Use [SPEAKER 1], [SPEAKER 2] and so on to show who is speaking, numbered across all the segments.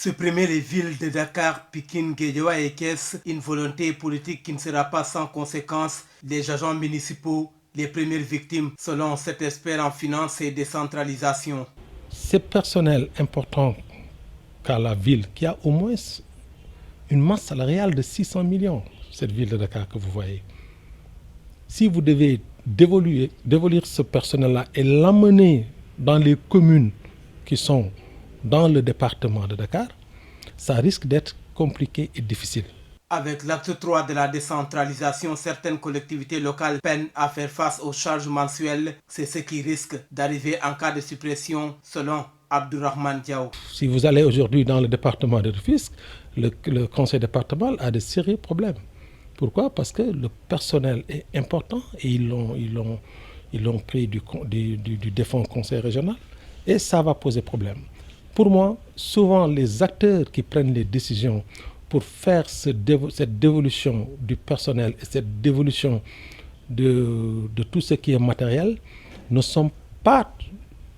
[SPEAKER 1] Supprimer les villes de Dakar, Pikine, Guédiawaye et Thiès, une volonté politique qui ne sera pas sans conséquences. Les agents municipaux, les premières victimes, selon cet expert en finance et décentralisation.
[SPEAKER 2] C'est personnel important qu'à la ville, qui a au moins une masse salariale de 600 millions, cette ville de Dakar que vous voyez. Si vous devez dévoluer ce personnel-là et l'amener dans les communes qui sont dans le département de Dakar, ça risque d'être compliqué et difficile.
[SPEAKER 1] Avec l'acte 3 de la décentralisation, certaines collectivités locales peinent à faire face aux charges mensuelles. C'est ce qui risque d'arriver en cas de suppression, selon Abdourahmane Diaw.
[SPEAKER 2] Si vous allez aujourd'hui dans le département de Rufisque, le conseil départemental a de sérieux problèmes. Pourquoi? Parce que le personnel est important et ils l'ont pris du défunt conseil régional et ça va poser problème. Pour moi, souvent les acteurs qui prennent les décisions pour faire cette dévolution du personnel et cette dévolution de tout ce qui est matériel ne sont pas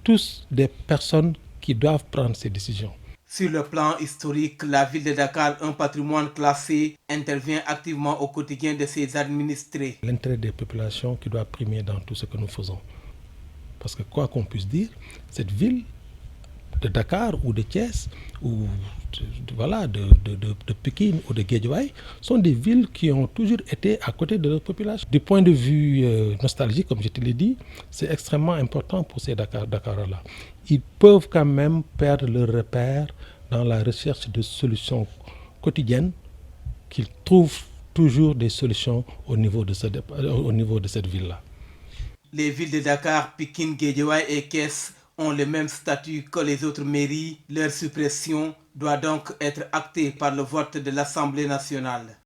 [SPEAKER 2] tous des personnes qui doivent prendre ces décisions.
[SPEAKER 1] Sur le plan historique, la ville de Dakar, un patrimoine classé, intervient activement au quotidien de ses administrés.
[SPEAKER 2] L'intérêt des populations qui doit primer dans tout ce que nous faisons. Parce que quoi qu'on puisse dire, cette ville de Dakar ou de Thiès ou de Pikine ou de Guédiawaye sont des villes qui ont toujours été à côté de leur population. Du point de vue nostalgique, comme je te l'ai dit, c'est extrêmement important pour ces Dakarois-là. Ils peuvent quand même perdre leur repère dans la recherche de solutions quotidiennes, qu'ils trouvent toujours des solutions au niveau de cette ville-là.
[SPEAKER 1] Les villes de Dakar, Pikine, Guédiawaye et Thiès ont le même statut que les autres mairies. Leur suppression doit donc être actée par le vote de l'Assemblée nationale.